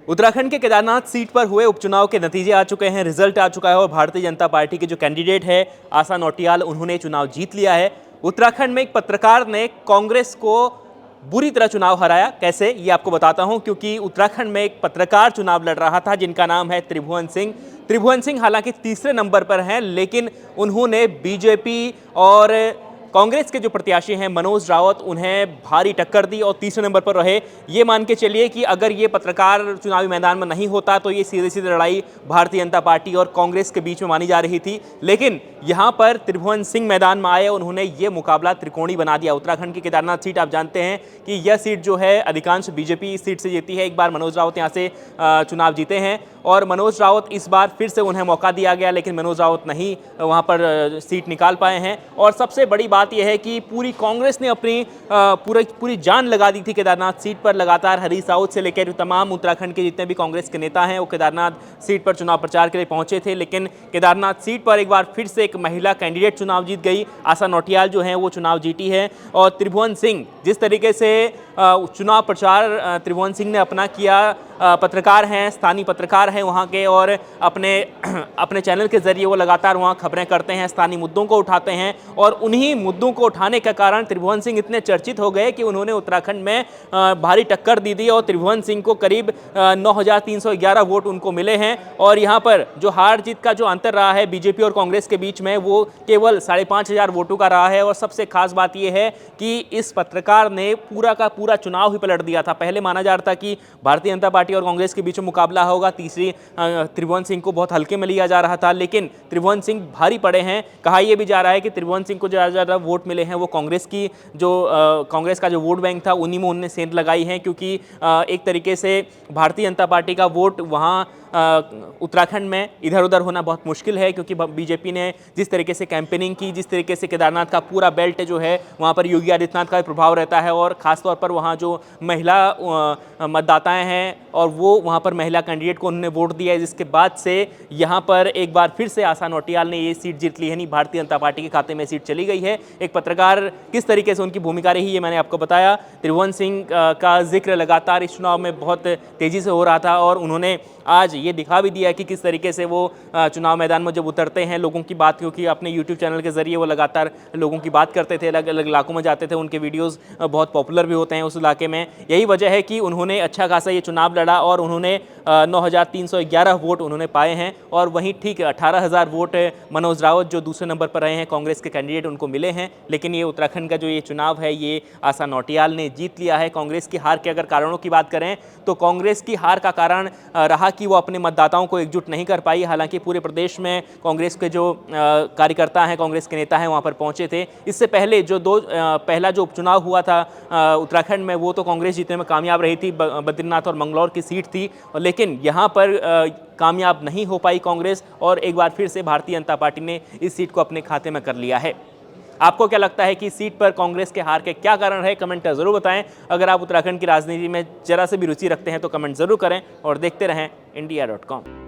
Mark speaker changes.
Speaker 1: उत्तराखंड के केदारनाथ सीट पर हुए उपचुनाव के नतीजे आ चुके हैं, रिजल्ट आ चुका है और भारतीय जनता पार्टी के जो कैंडिडेट है आशा नौटियाल, उन्होंने चुनाव जीत लिया है। उत्तराखंड में एक पत्रकार ने कांग्रेस को बुरी तरह चुनाव हराया। कैसे, ये आपको बताता हूं, क्योंकि उत्तराखंड में एक पत्रकार चुनाव लड़ रहा था जिनका नाम है त्रिभुवन सिंह। त्रिभुवन सिंह हालांकि तीसरे नंबर पर हैं, लेकिन उन्होंने बीजेपी और कांग्रेस के जो प्रत्याशी हैं मनोज रावत, उन्हें भारी टक्कर दी और तीसरे नंबर पर रहे। ये मान के चलिए कि अगर ये पत्रकार चुनावी मैदान में नहीं होता तो ये सीधी सीधी लड़ाई भारतीय जनता पार्टी और कांग्रेस के बीच में मानी जा रही थी। लेकिन यहाँ पर त्रिभुवन सिंह मैदान में आए, उन्होंने ये मुकाबला त्रिकोणी बना दिया। उत्तराखंड की केदारनाथ सीट आप जानते हैं कि यह सीट जो है अधिकांश बीजेपी इस सीट से जीती है। एक बार मनोज रावत यहाँ से चुनाव जीते हैं और मनोज रावत इस बार फिर से उन्हें मौका दिया गया, लेकिन मनोज रावत नहीं वहाँ पर सीट निकाल पाए हैं। और सबसे बड़ी बात यह है कि पूरी कांग्रेस ने अपनी पूरी जान लगा दी थी केदारनाथ सीट पर। लगातार हरीश रावत से लेकर तमाम उत्तराखंड के जितने भी कांग्रेस के नेता हैं वो केदारनाथ सीट पर चुनाव प्रचार के लिए पहुंचे थे, लेकिन केदारनाथ सीट पर एक बार फिर से एक महिला कैंडिडेट चुनाव जीत गई। आशा नौटियाल जो हैं वो चुनाव जीती है। और त्रिभुवन सिंह, जिस तरीके से चुनाव प्रचार त्रिभुवन सिंह ने अपना किया, पत्रकार हैं, स्थानीय पत्रकार हैं वहाँ के, और अपने चैनल के जरिए वो लगातार वहाँ खबरें करते हैं, स्थानीय मुद्दों को उठाते हैं। और उन्हीं मुद्दों को उठाने के कारण त्रिभुवन सिंह इतने चर्चित हो गए कि उन्होंने उत्तराखंड में भारी टक्कर दी थी और त्रिभुवन सिंह को करीब 9,311 वोट उनको मिले हैं। और यहाँ पर जो हार जीत का जो अंतर रहा है बीजेपी और कांग्रेस के बीच में, वो केवल 5,500 वोटों का रहा है। और सबसे खास बात यह है कि इस पत्रकार ने पूरा का पूरा चुनाव ही पलट दिया था। पहले माना जा रहा था कि भारतीय जनता पार्टी और कांग्रेस के बीच में मुकाबला होगा, तीसरी त्रिभुवन सिंह को बहुत हल्के में लिया जा रहा था, लेकिन त्रिभुवन सिंह भारी पड़े हैं। कहा यह भी जा रहा है कि त्रिभुवन सिंह को ज़्यादा वोट मिले हैं वो कांग्रेस की जो कांग्रेस का जो वोट बैंक था उन्हीं में उन्होंने सेंध लगाई है, क्योंकि एक तरीके से भारतीय जनता पार्टी का वोट वहाँ उत्तराखंड में इधर उधर होना बहुत मुश्किल है, क्योंकि बीजेपी ने जिस तरीके से कैंपेनिंग की, जिस तरीके से केदारनाथ का पूरा बेल्ट जो है वहाँ पर योगी आदित्यनाथ का प्रभाव रहता है। और ख़ासतौर पर वहाँ जो महिला मतदाताएं हैं और वो वहाँ पर महिला कैंडिडेट को उन्होंने वोट दिया है, जिसके बाद से यहाँ पर एक बार फिर से आशा नौटियाल ने ये सीट जीत ली है। नहीं, भारतीय जनता पार्टी के खाते में सीट चली गई है। एक पत्रकार किस तरीके से उनकी भूमिका रही ये मैंने आपको बताया। त्रिभुवन सिंह का जिक्र लगातार इस चुनाव में बहुत तेज़ी से हो रहा था और उन्होंने आज ये दिखा भी दिया कि किस तरीके से वो चुनाव मैदान में जब उतरते हैं लोगों की बात, क्योंकि अपने यूट्यूब चैनल के जरिए वो लगातार लोगों की बात करते थे, अलग अलग इलाकों में जाते थे, उनके वीडियोस बहुत पॉपुलर भी होते हैं उस इलाके में। यही वजह है कि उन्होंने अच्छा खासा ये चुनाव लड़ा और उन्होंने 9,311 वोट उन्होंने पाए हैं। और वहीं ठीक 18,000 वोट मनोज रावत जो दूसरे नंबर पर रहे हैं कांग्रेस के कैंडिडेट, उनको मिले हैं। लेकिन ये उत्तराखंड का जो ये चुनाव है ये आशा नौटियाल ने जीत लिया है। कांग्रेस की हार के अगर कारणों की बात करें तो कांग्रेस की हार का कारण रहा कि वो अपने मतदाताओं को एकजुट नहीं कर पाई। हालांकि पूरे प्रदेश में कांग्रेस के जो कार्यकर्ता हैं, कांग्रेस के नेता हैं, वहां पर पहुंचे थे। इससे पहले जो पहला जो उपचुनाव हुआ था उत्तराखंड में, वो तो कांग्रेस जीतने में कामयाब रही थी, बद्रीनाथ और मंगलौर की सीट थी, लेकिन यहाँ पर कामयाब नहीं हो पाई कांग्रेस। और एक बार फिर से भारतीय जनता पार्टी ने इस सीट को अपने खाते में कर लिया है। आपको क्या लगता है कि सीट पर कांग्रेस के हार के क्या कारण रहे? कमेंट कर जरूर बताएं। अगर आप उत्तराखंड की राजनीति में जरा से भी रुचि रखते हैं तो कमेंट जरूर करें और देखते रहें India.com।